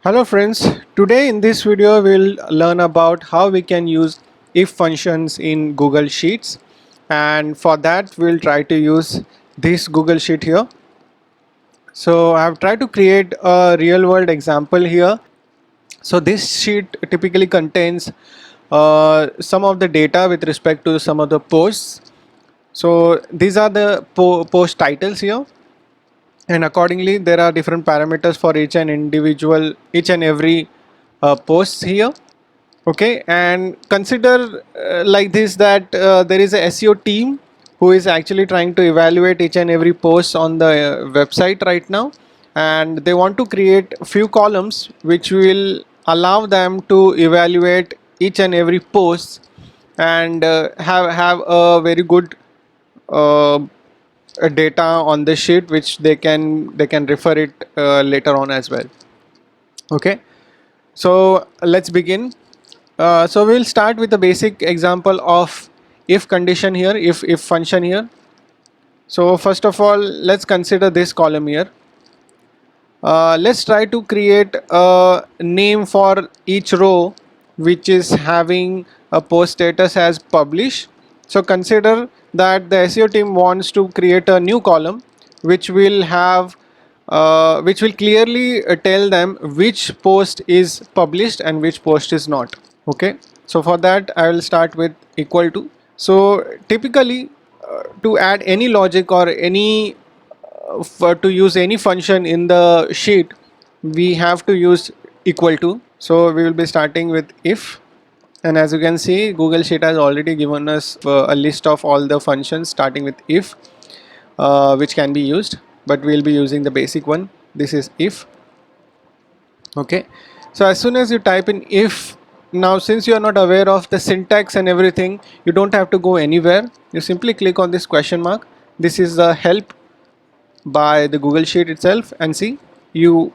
Hello friends, today in this video we'll learn about how we can use if functions in Google Sheets, and for that we'll try to use this Google Sheet here. So I have tried to create a real world example here. So this sheet typically contains some of the data with respect to some of the posts. So these are the post titles here, and accordingly there are different parameters for each and every posts here. Okay, and consider like this, that there is a SEO team who is actually trying to evaluate each and every post on the website right now, and they want to create few columns which will allow them to evaluate each and every post and have a very good uh, data on the sheet which they can refer it later on as well. Okay, so let's begin. So we'll start with the basic example of if condition here, if function here. So first of all, let's consider this column here. Let's try to create a name for each row which is having a post status as publish. So consider that the SEO team wants to create a new column which will have which will clearly tell them which post is published and which post is not. Okay, so for that I will start with equal to. So typically to add any logic or any to use any function in the sheet, we have to use equal to. So we will be starting with if, and as you can see, Google Sheet has already given us a list of all the functions starting with if, which can be used, but we will be using the basic one. This is if. Okay, so as soon as you type in if, now since you are not aware of the syntax and everything, you don't have to go anywhere. You simply click on this question mark. This is the help by the Google Sheet itself, and see, you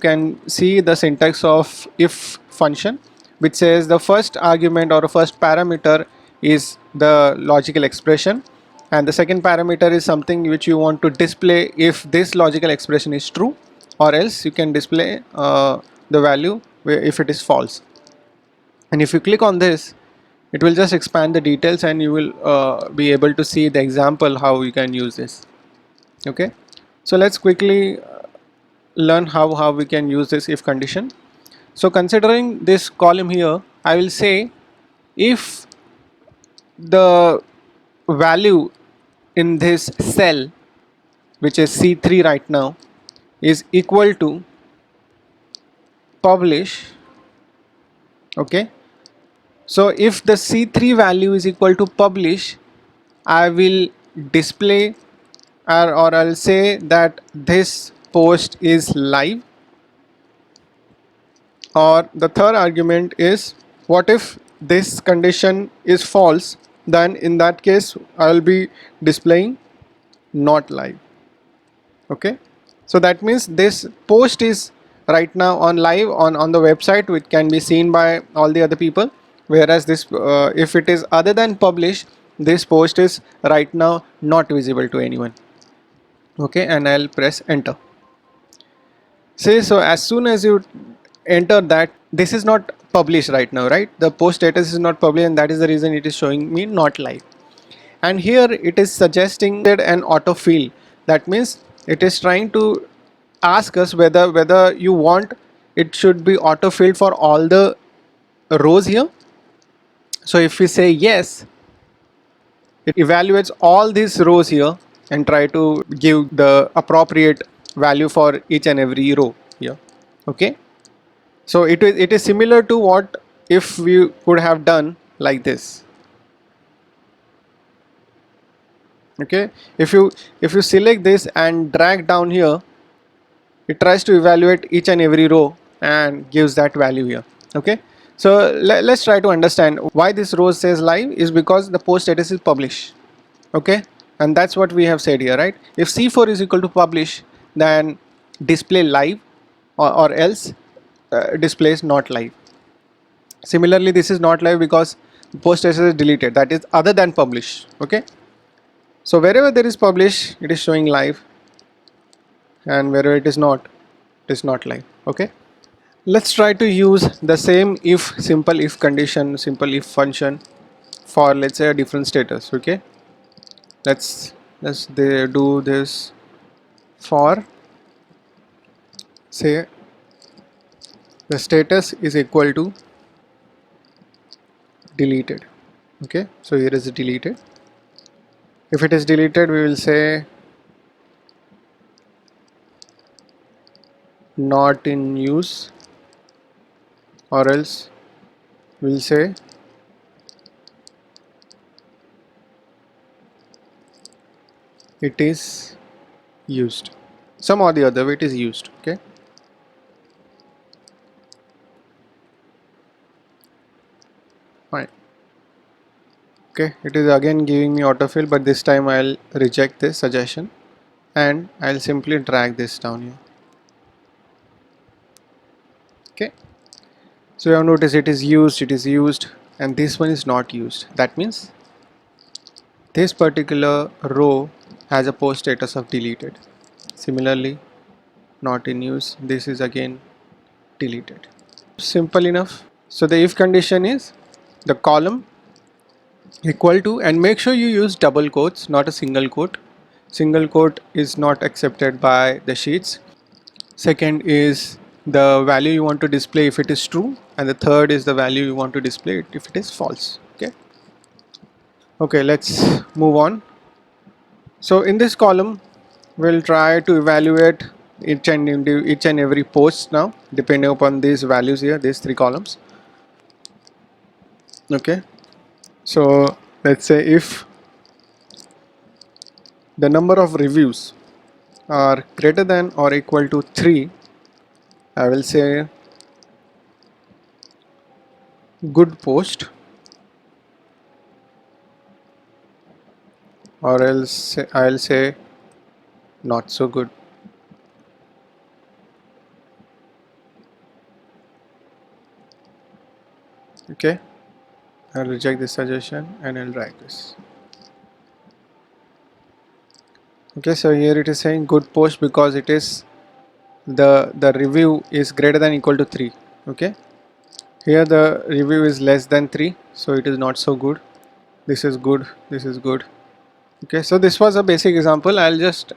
can see the syntax of if function, which says the first argument or the first parameter is the logical expression, and the second parameter is something which you want to display if this logical expression is true, or else you can display the value if it is false. And if you click on this, it will just expand the details and you will be able to see the example how you can use this. Okay, so let's quickly learn how we can use this if condition. So considering this column here, I will say if the value in this cell, which is C3 right now, is equal to publish. Okay, so if the C3 value is equal to publish, I will display or I'll say that this post is live. Or the third argument is, what if this condition is false, then in that case I will be displaying not live. Okay, so that means this post is right now on live on the website, which can be seen by all the other people, whereas this if it is other than publish, this post is right now not visible to anyone. Okay, and I'll press enter. Say, so as soon as you enter that, this is not published right now, right? The post status is not published, and that is the reason it is showing me not live. And here it is suggesting that an autofill. That means it is trying to ask us whether you want it should be autofilled for all the rows here. So if we say yes, it evaluates all these rows here and try to give the appropriate value for each and every row here. Okay, so it is similar to what if we could have done like this. Okay, if you select this and drag down here, it tries to evaluate each and every row and gives that value here. Okay, so let's try to understand why this row says live is because the post status is publish. Okay, and that's what we have said here, right? If C4 is equal to publish, then display live, or else displays not live. Similarly, this is not live because post status is deleted, that is other than publish. Okay, so wherever there is publish, it is showing live, and wherever it is not live. Okay, Let's try to use the same if simple if condition, simple if function for, let's say, a different status. Okay, let's do this for, say, the status is equal to deleted. Okay, so here is deleted. If it is deleted, we will say not in use, or else we'll say it is used. Some or the other way it is used. Okay, fine. Okay, it is again giving me autofill, but this time I'll reject this suggestion and I'll simply drag this down here. Okay, so you have noticed it is used, and this one is not used. That means this particular row has a post status of deleted. Similarly, not in use, this is again deleted. Simple enough. So the if condition is the column equal to, and make sure you use double quotes, not a single quote. Single quote is not accepted by the sheets. Second is the value you want to display if it is true, and the third is the value you want to display if it is false. Okay, let's move on. So in this column we'll try to evaluate each and every post now, depending upon these values here, these three columns. Okay, so let's say if the number of reviews are greater than or equal to 3, I will say good post, or else I'll say not so good. Okay, I'll reject this suggestion and I'll drag this. Okay, so here it is saying good post because it is the review is greater than equal to 3. Okay, here the review is less than 3, so it is not so good. This is good, this is good. Okay, so this was a basic example. I'll just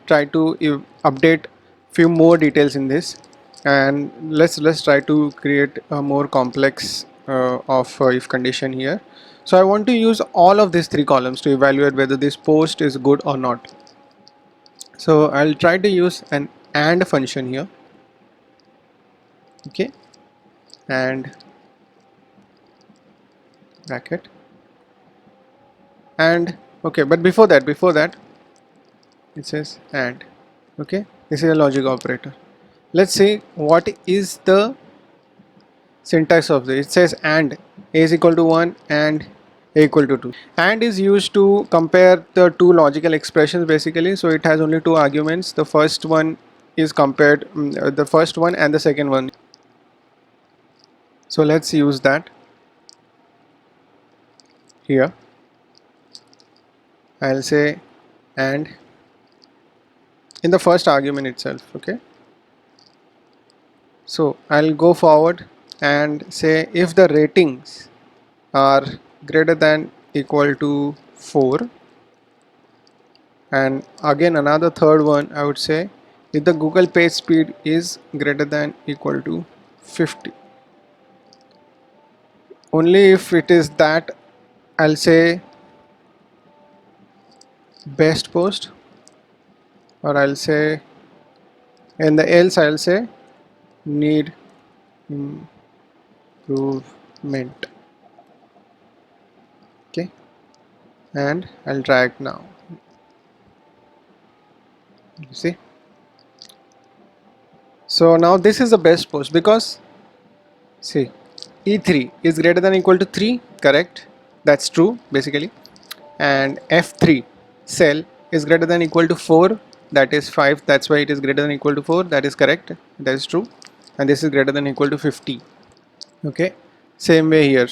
try to update few more details in this, and let's try to create a more complex of if condition here. So I want to use all of these three columns to evaluate whether this post is good or not. So I'll try to use an AND function here. Okay, and bracket, and okay, but before that it says AND. Okay, this is a logic operator. Let's see what is the syntax of this. It says AND a is equal to 1 and a equal to 2. AND is used to compare the two logical expressions basically. So it has only two arguments. The first one is compared, the first one and the second one. So let's use that here. I'll say AND in the first argument itself. Okay, so I'll go forward and say if the ratings are greater than equal to 4, and again another third one, I would say if the Google page speed is greater than equal to 50. Only if it is that, I'll say best post, or I'll say, and the else I'll say need improvement. Okay, and I'll drag now. You see, so now this is the best post because see, E3 is greater than equal to 3, correct? That's true basically. And F3 cell is greater than equal to 4, that is 5, that's why it is greater than equal to 4, that is correct, that is true. And this is greater than equal to 50. Okay, same way here.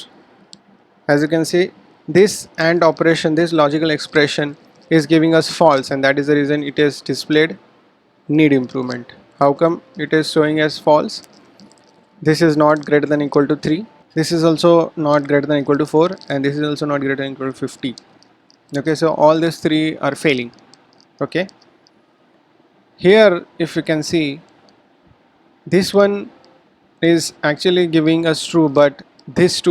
As you can see, this AND operation, this logical expression is giving us false, and that is the reason it is displayed need improvement. How come it is showing as false? this is not greater than equal to 3, this is also not greater than equal to 4, and this is also not greater than equal to 50. Okay, so all these three are failing. Okay, here if you can see, this one is actually giving us true, but this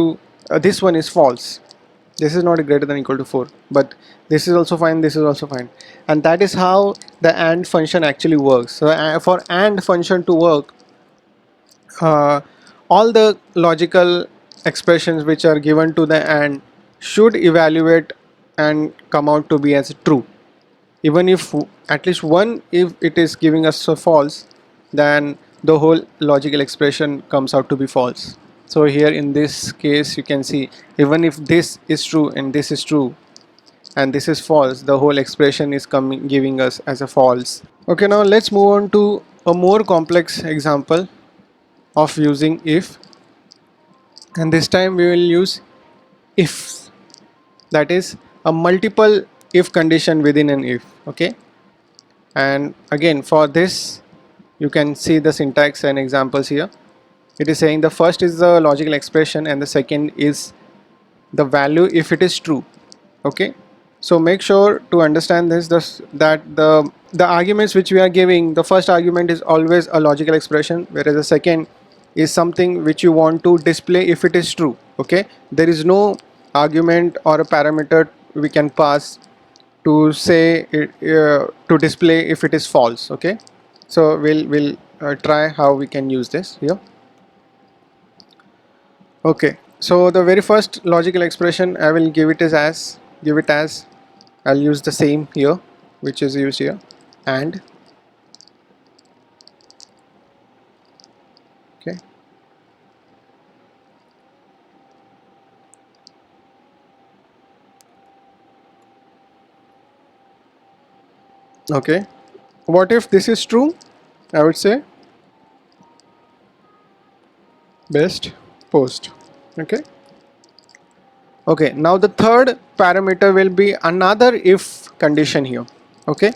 one is false. This is not greater than equal to 4, but this is also fine, this is also fine. And that is how the AND function actually works. So for AND function to work, uh, all the logical expressions which are given to the AND should evaluate and come out to be as true. Even if at least one, if it is giving us a false, then the whole logical expression comes out to be false. So here in this case you can see, even if this is true and this is true and this is false, the whole expression is coming giving us as a false. Okay, now let's move on to a more complex example of using if, and this time we will use if, that is a multiple if condition within an if. Okay, and again for this you can see the syntax and examples here. It is saying the first is the logical expression and the second is the value if it is true. Okay, so make sure to understand that the arguments which we are giving, the first argument is always a logical expression, whereas the second is something which you want to display if it is true. Okay, there is no argument or a parameter we can pass to say it, to display if it is false. Okay, so we'll try how we can use this here. Okay, so the very first logical expression I will give it as I'll use the same here which is used here, and okay, okay, what if this is true? I would say best post. Okay, okay, now the third parameter will be another if condition here. Okay,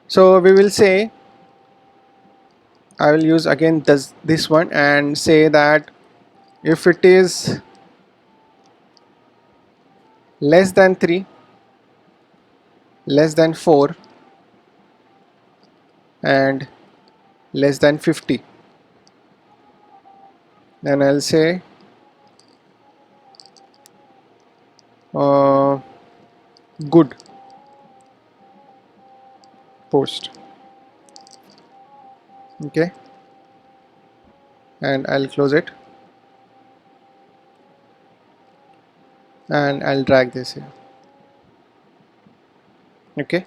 so we will say, I will use again this one and say that if it is less than 3, less than 4, and less than 50, then I'll say uh, good post. Okay, and I'll close it and I'll drag this here. Okay,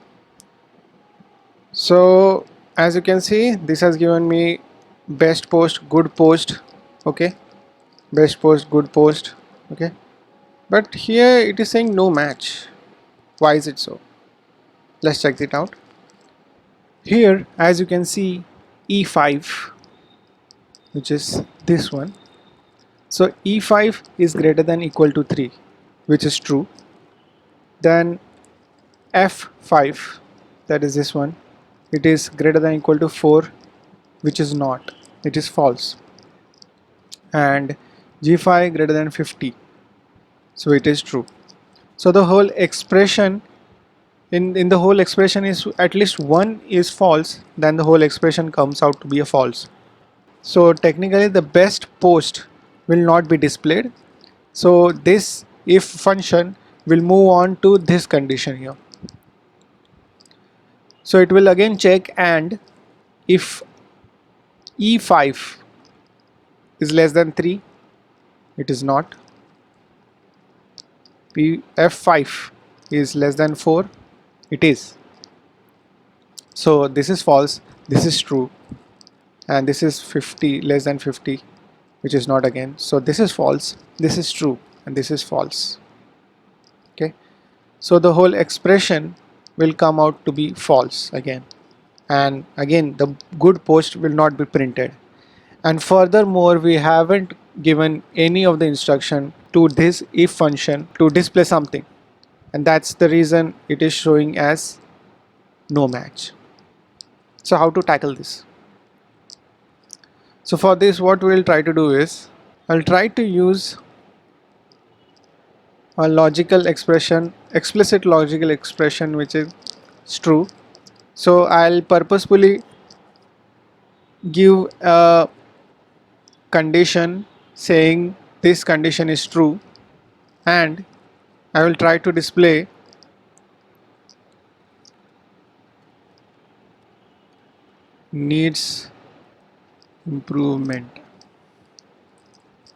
so as you can see, this has given me best post, good post. Okay, best post, good post. Okay, but here it is saying no match. Why is it so? Let's check it out. Here as you can see, E5, which is this one, so E5 is greater than equal to 3, which is true. Then F5, that is this one, it is greater than equal to 4, which is not, it is false. And G5 greater than 50, so it is true. So the whole expression, in the whole expression is at least one is false, then the whole expression comes out to be a false. So technically the best post will not be displayed. So this if function will move on to this condition here. So it will again check, and if E5 is less than 3, it is not. F5 is less than 4, it is. So this is false, this is true, and this is 50, less than 50, which is not again. So this is false, this is true, and this is false. Okay, so the whole expression will come out to be false again, and again the good post will not be printed. And furthermore, we haven't given any of the instruction to this if function to display something, and that's the reason it is showing as no match. So how to tackle this? So for this, what we'll try to do is, I'll try to use a logical expression, explicit logical expression, which is true. So I'll purposefully give a condition saying this condition is true, and I will try to display needs improvement.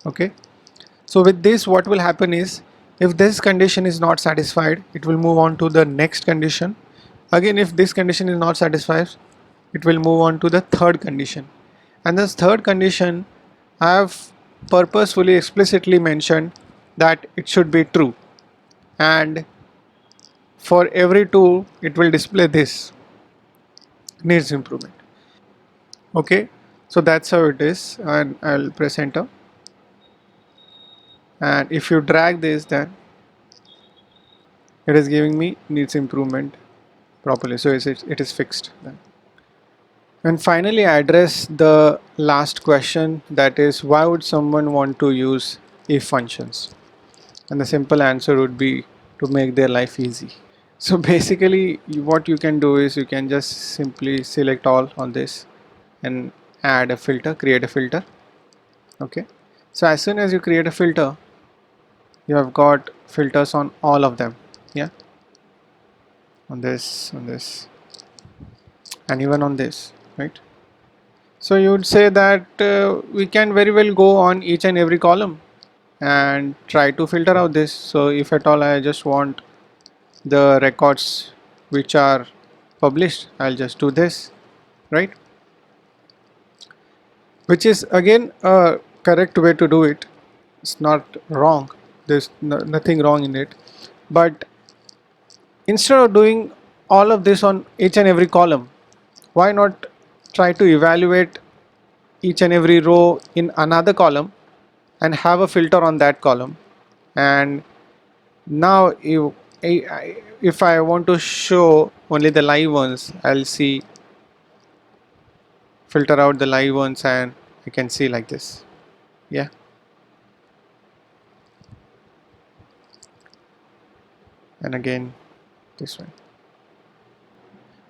Okay, so with this, what will happen is, if this condition is not satisfied, it will move on to the next condition. Again, if this condition is not satisfied, it will move on to the third condition. And this third condition, I have purposefully explicitly mentioned that it should be true, and for every two it will display this needs improvement. Okay, so that's how it is, and I'll press enter, and if you drag this, then it is giving me needs improvement properly, so it is fixed then. And finally, I address the last question, that is, why would someone want to use if functions? And the simple answer would be to make their life easy. So basically, what you can do is, you can just simply select all on this and add a filter, create a filter. Okay, so as soon as you create a filter, you have got filters on all of them. Yeah, on this, and even on this, right? So you would say that we can very well go on each and every column and try to filter out this. So if at all I just want the records which are published, I'll just do this, right? Which is again a correct way to do it. It's not wrong, there's nothing wrong in it. But instead of doing all of this on each and every column, why not try to evaluate each and every row in another column and have a filter on that column? And now if I want to show only the live ones, I'll see, filter out the live ones, and I can see like this. Yeah, and again this one.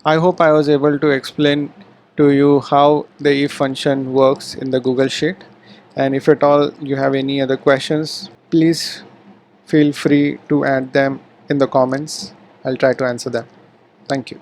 I hope I was able to explain to you how the if function works in the Google Sheet. And if at all you have any other questions, please feel free to add them in the comments. I'll try to answer them. Thank you.